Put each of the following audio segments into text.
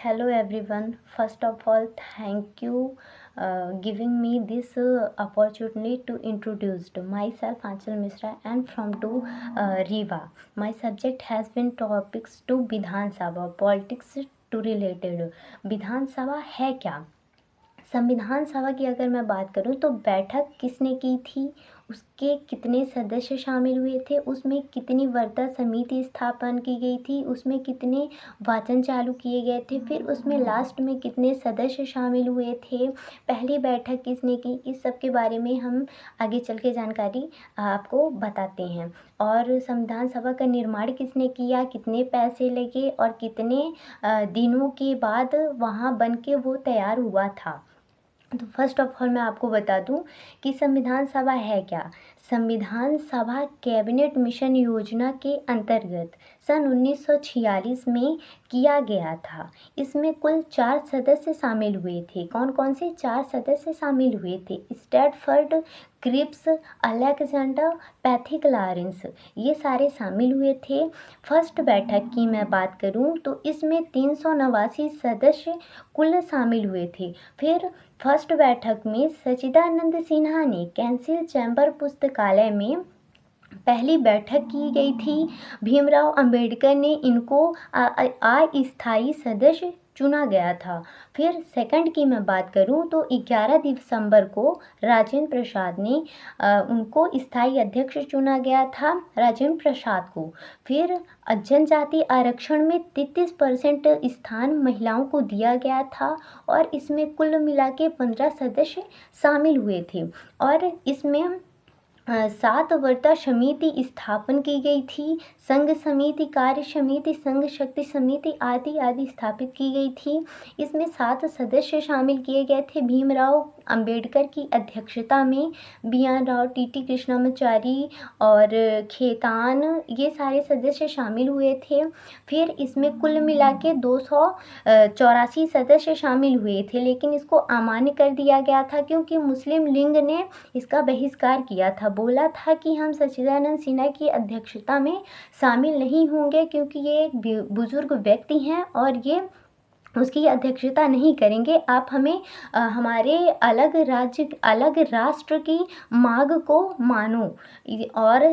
Hello everyone. First of all, thank you giving me this opportunity to introduce to myself Anchal Mishra and from to Riva. My subject has been topics to Vidhan Sabha, politics to related. Vidhan Sabha है क्या? संविधान सभा की अगर मैं बात करूं तो बैठक किसने की थी, उसके कितने सदस्य शामिल हुए थे, उसमें कितनी वर्ता समिति स्थापन की गई थी, उसमें कितने वाचन चालू किए गए थे, फिर उसमें लास्ट में कितने सदस्य शामिल हुए थे, पहली बैठक किसने की, इस सब के बारे में हम आगे चल के जानकारी आपको बताते हैं। और संविधान सभा का निर्माण किसने किया, कितने पैसे लगे और कितने दिनों के बाद वहाँ बन के वो तैयार हुआ था। तो फर्स्ट ऑफ ऑल मैं आपको बता दूं कि संविधान सभा है क्या। संविधान सभा कैबिनेट मिशन योजना के अंतर्गत सन 1946 में किया गया था। इसमें कुल 4 सदस्य शामिल हुए थे। कौन कौन से 4 सदस्य शामिल हुए थे? स्टैटफर्ड क्रिप्स, अलेक्जेंडर, पैथिक लॉरेंस, ये सारे शामिल हुए थे। फर्स्ट बैठक की मैं बात करूं तो इसमें 389 सदस्य कुल शामिल हुए थे। फिर फर्स्ट बैठक में सच्चिदानंद सिन्हा ने कैंसिल चैम्बर पुस्तकालय में पहली बैठक की गई थी। भीमराव अंबेडकर ने इनको अस्थायी सदस्य चुना गया था। फिर सेकंड की मैं बात करूं तो 11 दिसंबर को राजेंद्र प्रसाद ने उनको स्थायी अध्यक्ष चुना गया था, राजेंद्र प्रसाद को। फिर जनजाति आरक्षण में 33% स्थान महिलाओं को दिया गया था और इसमें कुल मिला के 15 सदस्य शामिल हुए थे और इसमें 7 वर्ता समिति स्थापन की गई थी। संघ समिति, कार्य समिति, संघ शक्ति समिति आदि आदि स्थापित की गई थी। इसमें 7 सदस्य शामिल किए गए थे। भीमराव अंबेडकर की अध्यक्षता में बी.आर. राव, टी.टी. कृष्णामाचारी और खेतान, ये सारे सदस्य शामिल हुए थे। फिर इसमें कुल मिला के 284 सदस्य शामिल हुए थे, लेकिन इसको अमान्य कर दिया गया था क्योंकि मुस्लिम लीग ने इसका बहिष्कार किया था। बोला था कि हम सच्चिदानंद सिन्हा की अध्यक्षता में शामिल नहीं होंगे क्योंकि ये एक बुजुर्ग व्यक्ति हैं और ये उसकी अध्यक्षता नहीं करेंगे। आप हमें हमारे अलग राज्य, अलग राष्ट्र की मांग को मानो। और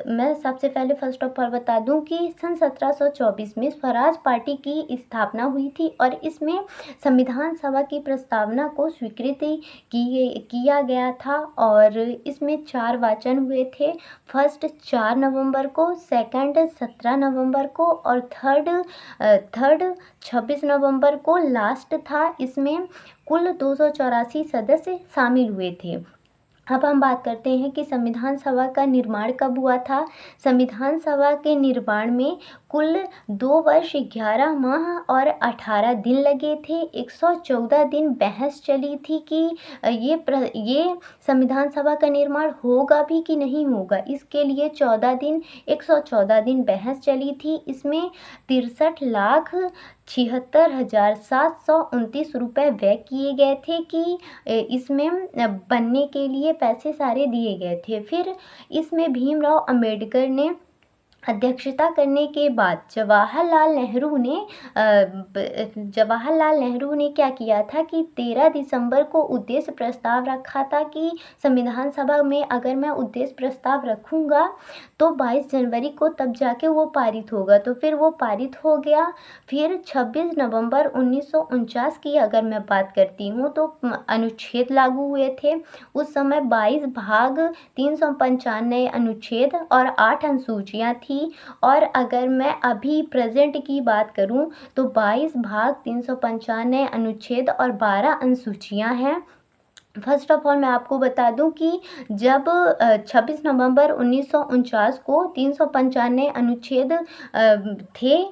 मैं सबसे पहले फर्स्ट ऑफ ऑल बता दूं कि सन 1724 में स्वराज पार्टी की स्थापना हुई थी और इसमें संविधान सभा की प्रस्तावना को स्वीकृति किया गया था और इसमें 4 वाचन हुए थे। फर्स्ट 4 नवंबर को, सेकंड 17 नवंबर को और थर्ड 26 नवंबर को लास्ट था। इसमें कुल 284 सदस्य शामिल हुए थे। अब हम बात करते हैं कि संविधान सभा का निर्माण कब हुआ था। संविधान सभा के निर्माण में कुल 2 वर्ष 11 माह और 18 दिन लगे थे। 114 दिन बहस चली थी कि ये संविधान सभा का निर्माण होगा भी कि नहीं होगा। इसके लिए 114 दिन बहस चली थी। इसमें 63,76,729 रुपये व्यय किए गए थे कि इसमें बनने के लिए पैसे सारे दिए गए थे। फिर इसमें भीमराव अंबेडकर ने अध्यक्षता करने के बाद जवाहरलाल नेहरू ने क्या किया था कि 13 दिसंबर को उद्देश्य प्रस्ताव रखा था कि संविधान सभा में अगर मैं उद्देश्य प्रस्ताव रखूँगा तो 22 जनवरी को तब जाके वो पारित होगा। तो फिर वो पारित हो गया। फिर 26 नवंबर 1949 की अगर मैं बात करती हूँ तो अनुच्छेद लागू हुए थे। उस समय 22 भाग 395 अनुच्छेद और 8 अनुसूचियाँ थी। और अगर मैं अभी प्रेजेंट की बात करूं तो 22 भाग 395 अनुच्छेद और 12 अनुसूचियां हैं। फर्स्ट ऑफ ऑल मैं आपको बता दूं कि जब 26 नवंबर 1949 को 395 अनुच्छेद थे